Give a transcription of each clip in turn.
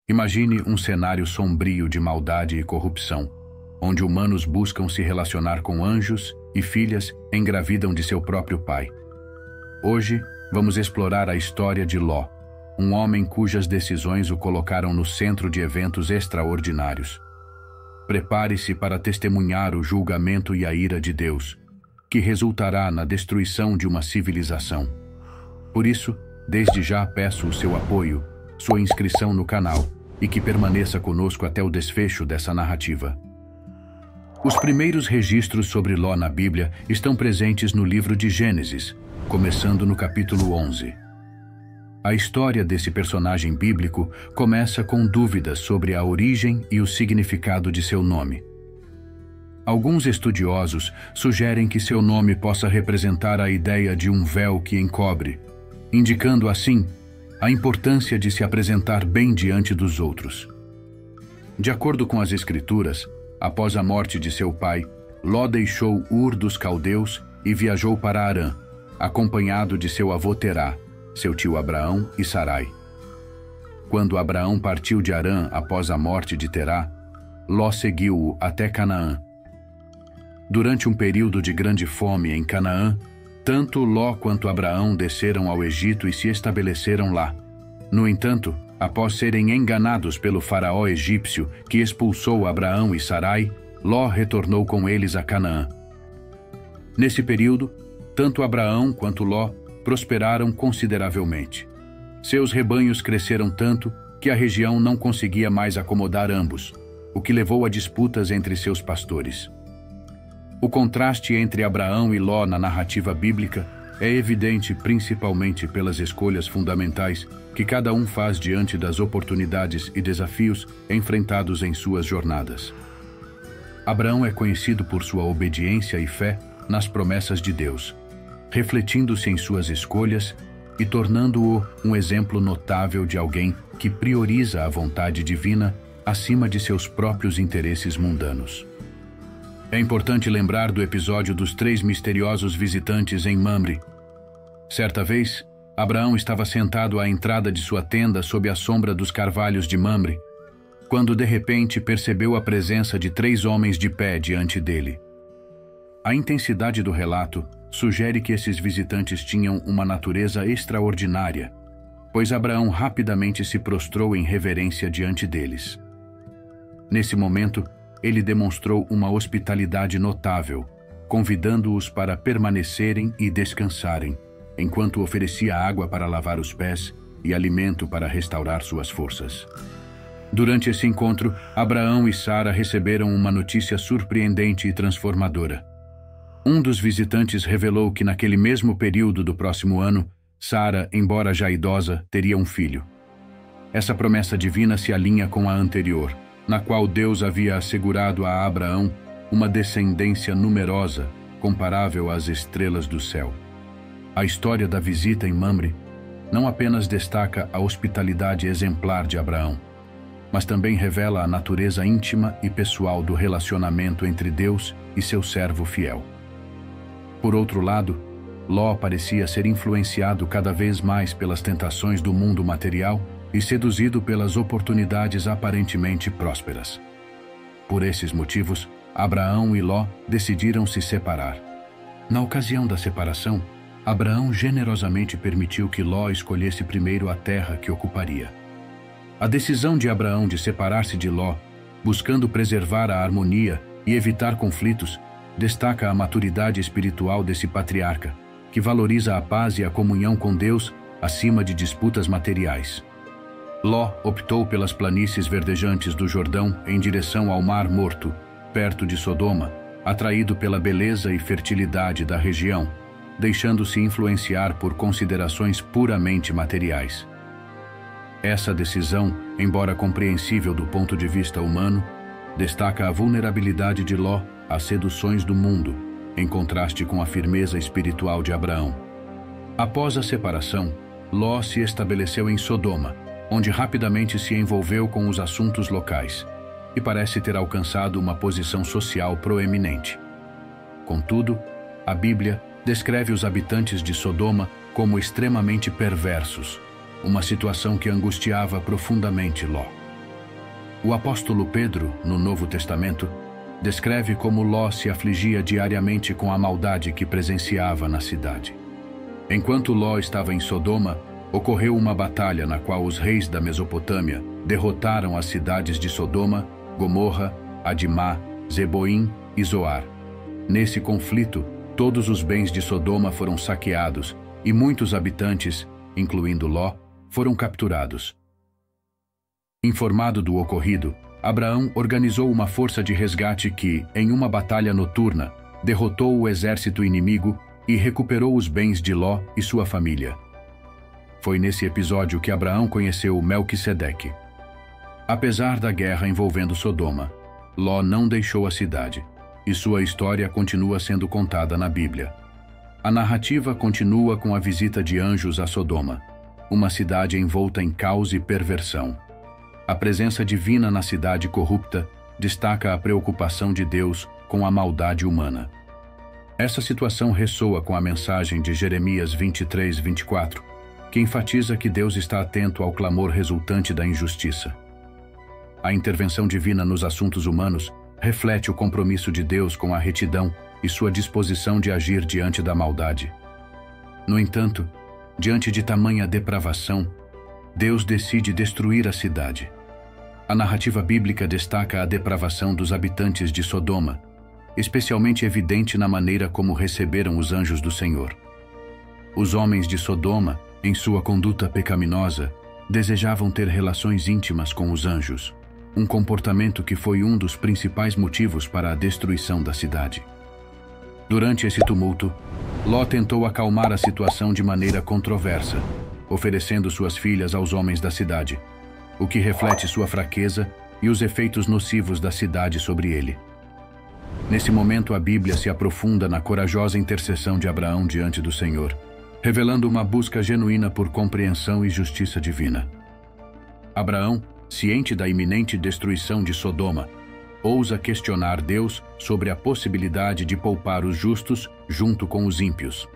Imagine um cenário sombrio de maldade e corrupção, onde humanos buscam se relacionar com anjos e filhas engravidam de seu próprio pai. Hoje, vamos explorar a história de Ló, um homem cujas decisões o colocaram no centro de eventos extraordinários. Prepare-se para testemunhar o julgamento e a ira de Deus, que resultará na destruição de uma civilização. Por isso, desde já peço o seu apoio, sua inscrição no canal e que permaneça conosco até o desfecho dessa narrativa. Os primeiros registros sobre Ló na Bíblia estão presentes no livro de Gênesis, começando no capítulo 11. A história desse personagem bíblico começa com dúvidas sobre a origem e o significado de seu nome. Alguns estudiosos sugerem que seu nome possa representar a ideia de um véu que encobre, indicando assim a importância de se apresentar bem diante dos outros. De acordo com as Escrituras, após a morte de seu pai, Ló deixou Ur dos Caldeus e viajou para Harã, acompanhado de seu avô Terá, seu tio Abraão e Sarai. Quando Abraão partiu de Harã após a morte de Terá, Ló seguiu-o até Canaã. Durante um período de grande fome em Canaã, tanto Ló quanto Abraão desceram ao Egito e se estabeleceram lá. No entanto, após serem enganados pelo faraó egípcio que expulsou Abraão e Sarai, Ló retornou com eles a Canaã. Nesse período, tanto Abraão quanto Ló prosperaram consideravelmente. Seus rebanhos cresceram tanto que a região não conseguia mais acomodar ambos, o que levou a disputas entre seus pastores. O contraste entre Abraão e Ló na narrativa bíblica é evidente principalmente pelas escolhas fundamentais que cada um faz diante das oportunidades e desafios enfrentados em suas jornadas. Abraão é conhecido por sua obediência e fé nas promessas de Deus, refletindo-se em suas escolhas e tornando-o um exemplo notável de alguém que prioriza a vontade divina acima de seus próprios interesses mundanos. É importante lembrar do episódio dos 3 misteriosos visitantes em Mamre. Certa vez, Abraão estava sentado à entrada de sua tenda sob a sombra dos carvalhos de Mamre, quando de repente percebeu a presença de 3 homens de pé diante dele. A intensidade do relato sugere que esses visitantes tinham uma natureza extraordinária, pois Abraão rapidamente se prostrou em reverência diante deles. Nesse momento, ele demonstrou uma hospitalidade notável, convidando-os para permanecerem e descansarem, enquanto oferecia água para lavar os pés e alimento para restaurar suas forças. Durante esse encontro, Abraão e Sara receberam uma notícia surpreendente e transformadora. Um dos visitantes revelou que naquele mesmo período do próximo ano, Sara, embora já idosa, teria um filho. Essa promessa divina se alinha com a anterior, na qual Deus havia assegurado a Abraão uma descendência numerosa, comparável às estrelas do céu. A história da visita em Mamre não apenas destaca a hospitalidade exemplar de Abraão, mas também revela a natureza íntima e pessoal do relacionamento entre Deus e seu servo fiel. Por outro lado, Ló parecia ser influenciado cada vez mais pelas tentações do mundo material e seduzido pelas oportunidades aparentemente prósperas. Por esses motivos, Abraão e Ló decidiram se separar. Na ocasião da separação, Abraão generosamente permitiu que Ló escolhesse primeiro a terra que ocuparia. A decisão de Abraão de separar-se de Ló, buscando preservar a harmonia e evitar conflitos, destaca a maturidade espiritual desse patriarca, que valoriza a paz e a comunhão com Deus acima de disputas materiais. Ló optou pelas planícies verdejantes do Jordão em direção ao Mar Morto, perto de Sodoma, atraído pela beleza e fertilidade da região, deixando-se influenciar por considerações puramente materiais. Essa decisão, embora compreensível do ponto de vista humano, destaca a vulnerabilidade de Ló às seduções do mundo, em contraste com a firmeza espiritual de Abraão. Após a separação, Ló se estabeleceu em Sodoma, onde rapidamente se envolveu com os assuntos locais e parece ter alcançado uma posição social proeminente. Contudo, a Bíblia descreve os habitantes de Sodoma como extremamente perversos, uma situação que angustiava profundamente Ló. O apóstolo Pedro, no Novo Testamento, descreve como Ló se afligia diariamente com a maldade que presenciava na cidade. Enquanto Ló estava em Sodoma, ocorreu uma batalha na qual os reis da Mesopotâmia derrotaram as cidades de Sodoma, Gomorra, Adimá, Zeboim e Zoar. Nesse conflito, todos os bens de Sodoma foram saqueados e muitos habitantes, incluindo Ló, foram capturados. Informado do ocorrido, Abraão organizou uma força de resgate que, em uma batalha noturna, derrotou o exército inimigo e recuperou os bens de Ló e sua família. Foi nesse episódio que Abraão conheceu Melquisedeque. Apesar da guerra envolvendo Sodoma, Ló não deixou a cidade, e sua história continua sendo contada na Bíblia. A narrativa continua com a visita de anjos a Sodoma, uma cidade envolta em caos e perversão. A presença divina na cidade corrupta destaca a preocupação de Deus com a maldade humana. Essa situação ressoa com a mensagem de Jeremias 23:24, que enfatiza que Deus está atento ao clamor resultante da injustiça. A intervenção divina nos assuntos humanos reflete o compromisso de Deus com a retidão e sua disposição de agir diante da maldade. No entanto, diante de tamanha depravação, Deus decide destruir a cidade. A narrativa bíblica destaca a depravação dos habitantes de Sodoma, especialmente evidente na maneira como receberam os anjos do Senhor. Os homens de Sodoma, em sua conduta pecaminosa, desejavam ter relações íntimas com os anjos, um comportamento que foi um dos principais motivos para a destruição da cidade. Durante esse tumulto, Ló tentou acalmar a situação de maneira controversa, oferecendo suas filhas aos homens da cidade, o que reflete sua fraqueza e os efeitos nocivos da cidade sobre ele. Nesse momento, a Bíblia se aprofunda na corajosa intercessão de Abraão diante do Senhor, revelando uma busca genuína por compreensão e justiça divina. Abraão, ciente da iminente destruição de Sodoma, ousa questionar Deus sobre a possibilidade de poupar os justos junto com os ímpios.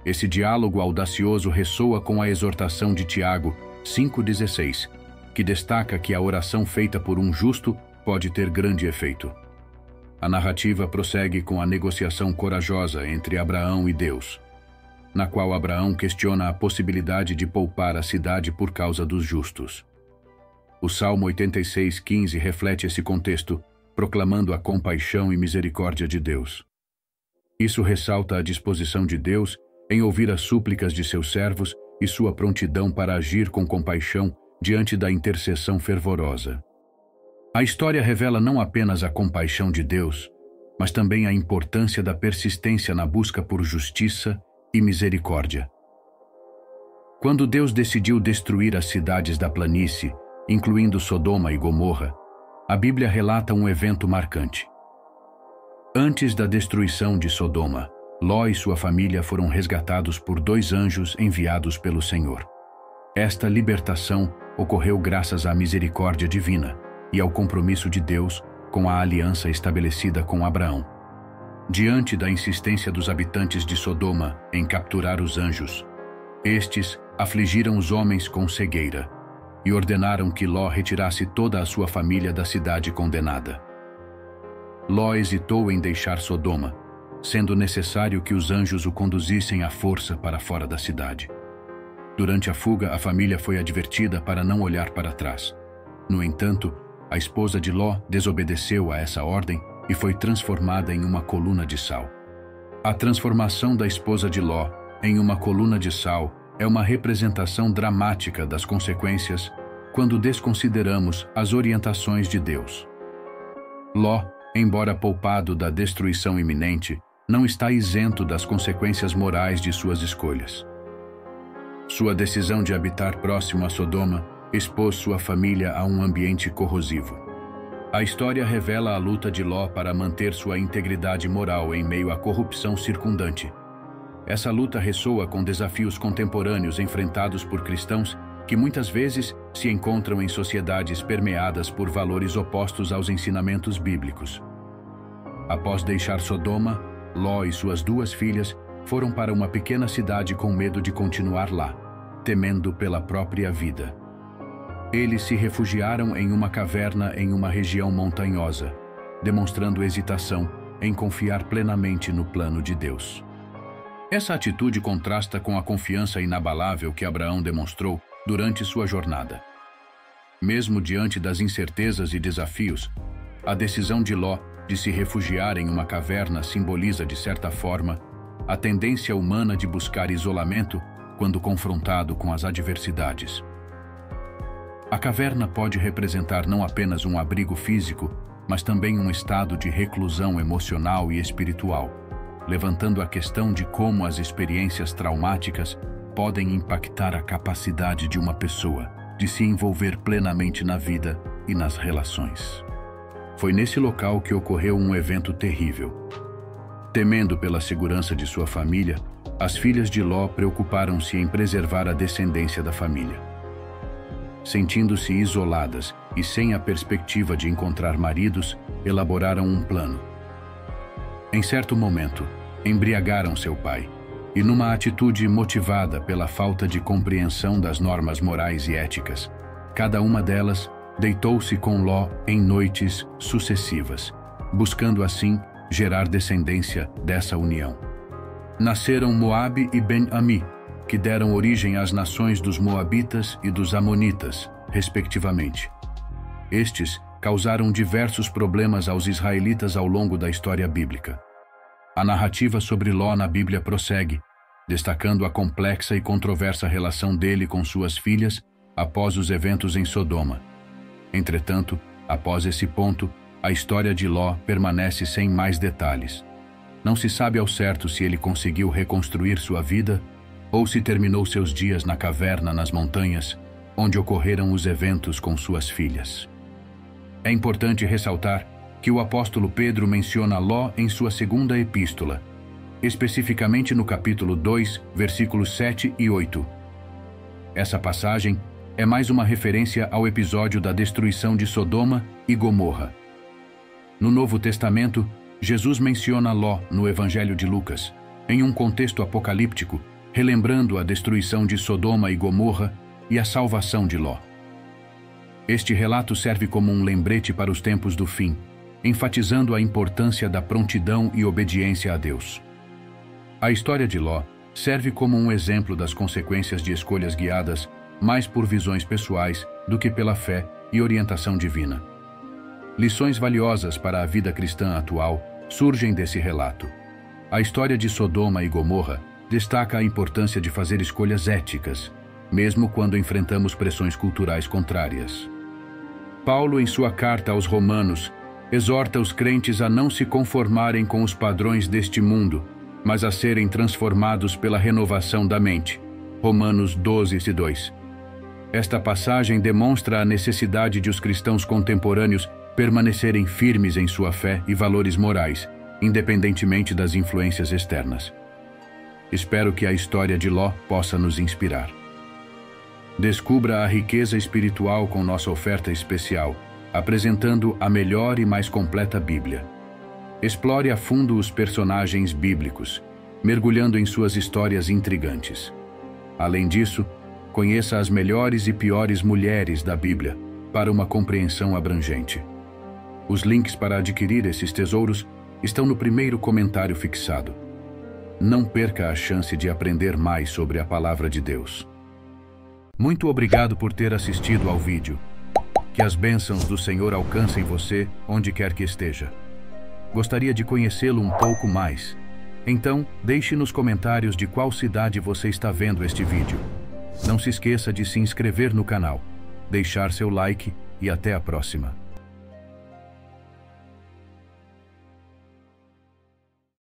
Esse diálogo audacioso ressoa com a exortação de Tiago 5,16, que destaca que a oração feita por um justo pode ter grande efeito. A narrativa prossegue com a negociação corajosa entre Abraão e Deus, na qual Abraão questiona a possibilidade de poupar a cidade por causa dos justos. O Salmo 86:15 reflete esse contexto, proclamando a compaixão e misericórdia de Deus. Isso ressalta a disposição de Deus em ouvir as súplicas de seus servos e sua prontidão para agir com compaixão diante da intercessão fervorosa. A história revela não apenas a compaixão de Deus, mas também a importância da persistência na busca por justiça e misericórdia. Quando Deus decidiu destruir as cidades da planície, incluindo Sodoma e Gomorra, a Bíblia relata um evento marcante. Antes da destruição de Sodoma, Ló e sua família foram resgatados por 2 anjos enviados pelo Senhor. Esta libertação ocorreu graças à misericórdia divina e ao compromisso de Deus com a aliança estabelecida com Abraão. Diante da insistência dos habitantes de Sodoma em capturar os anjos, estes afligiram os homens com cegueira e ordenaram que Ló retirasse toda a sua família da cidade condenada. Ló hesitou em deixar Sodoma, sendo necessário que os anjos o conduzissem à força para fora da cidade. Durante a fuga, a família foi advertida para não olhar para trás. No entanto, a esposa de Ló desobedeceu a essa ordem e foi transformada em uma coluna de sal. A transformação da esposa de Ló em uma coluna de sal é uma representação dramática das consequências quando desconsideramos as orientações de Deus. Ló, embora poupado da destruição iminente, não está isento das consequências morais de suas escolhas. Sua decisão de habitar próximo a Sodoma expôs sua família a um ambiente corrosivo. A história revela a luta de Ló para manter sua integridade moral em meio à corrupção circundante. Essa luta ressoa com desafios contemporâneos enfrentados por cristãos que muitas vezes se encontram em sociedades permeadas por valores opostos aos ensinamentos bíblicos. Após deixar Sodoma, Ló e suas 2 filhas foram para uma pequena cidade com medo de continuar lá, temendo pela própria vida. Eles se refugiaram em uma caverna em uma região montanhosa, demonstrando hesitação em confiar plenamente no plano de Deus. Essa atitude contrasta com a confiança inabalável que Abraão demonstrou durante sua jornada. Mesmo diante das incertezas e desafios, a decisão de Ló de se refugiar em uma caverna simboliza, de certa forma, a tendência humana de buscar isolamento quando confrontado com as adversidades. A caverna pode representar não apenas um abrigo físico, mas também um estado de reclusão emocional e espiritual, levantando a questão de como as experiências traumáticas podem impactar a capacidade de uma pessoa de se envolver plenamente na vida e nas relações. Foi nesse local que ocorreu um evento terrível. Temendo pela segurança de sua família, as filhas de Ló preocuparam-se em preservar a descendência da família. Sentindo-se isoladas e sem a perspectiva de encontrar maridos, elaboraram um plano. Em certo momento, embriagaram seu pai, e numa atitude motivada pela falta de compreensão das normas morais e éticas, cada uma delas deitou-se com Ló em noites sucessivas, buscando assim gerar descendência dessa união. Nasceram Moabe e Ben-Ami, que deram origem às nações dos Moabitas e dos Amonitas, respectivamente. Estes causaram diversos problemas aos israelitas ao longo da história bíblica. A narrativa sobre Ló na Bíblia prossegue, destacando a complexa e controversa relação dele com suas filhas após os eventos em Sodoma. Entretanto, após esse ponto, a história de Ló permanece sem mais detalhes. Não se sabe ao certo se ele conseguiu reconstruir sua vida ou se terminou seus dias na caverna nas montanhas, onde ocorreram os eventos com suas filhas. É importante ressaltar que o apóstolo Pedro menciona Ló em sua segunda epístola, especificamente no capítulo 2, versículos 7 e 8. Essa passagem é mais uma referência ao episódio da destruição de Sodoma e Gomorra. No Novo Testamento, Jesus menciona Ló no Evangelho de Lucas, em um contexto apocalíptico, relembrando a destruição de Sodoma e Gomorra e a salvação de Ló. Este relato serve como um lembrete para os tempos do fim, enfatizando a importância da prontidão e obediência a Deus. A história de Ló serve como um exemplo das consequências de escolhas guiadas mais por visões pessoais do que pela fé e orientação divina. Lições valiosas para a vida cristã atual surgem desse relato. A história de Sodoma e Gomorra destaca a importância de fazer escolhas éticas, mesmo quando enfrentamos pressões culturais contrárias. Paulo, em sua carta aos Romanos, exorta os crentes a não se conformarem com os padrões deste mundo, mas a serem transformados pela renovação da mente. Romanos 12:2. Esta passagem demonstra a necessidade de os cristãos contemporâneos permanecerem firmes em sua fé e valores morais, independentemente das influências externas. Espero que a história de Ló possa nos inspirar. Descubra a riqueza espiritual com nossa oferta especial, apresentando a melhor e mais completa Bíblia. Explore a fundo os personagens bíblicos, mergulhando em suas histórias intrigantes. Além disso, conheça as melhores e piores mulheres da Bíblia para uma compreensão abrangente. Os links para adquirir esses tesouros estão no primeiro comentário fixado. Não perca a chance de aprender mais sobre a Palavra de Deus. Muito obrigado por ter assistido ao vídeo. Que as bênçãos do Senhor alcancem você onde quer que esteja. Gostaria de conhecê-lo um pouco mais. Então, deixe nos comentários de qual cidade você está vendo este vídeo. Não se esqueça de se inscrever no canal, deixar seu like e até a próxima.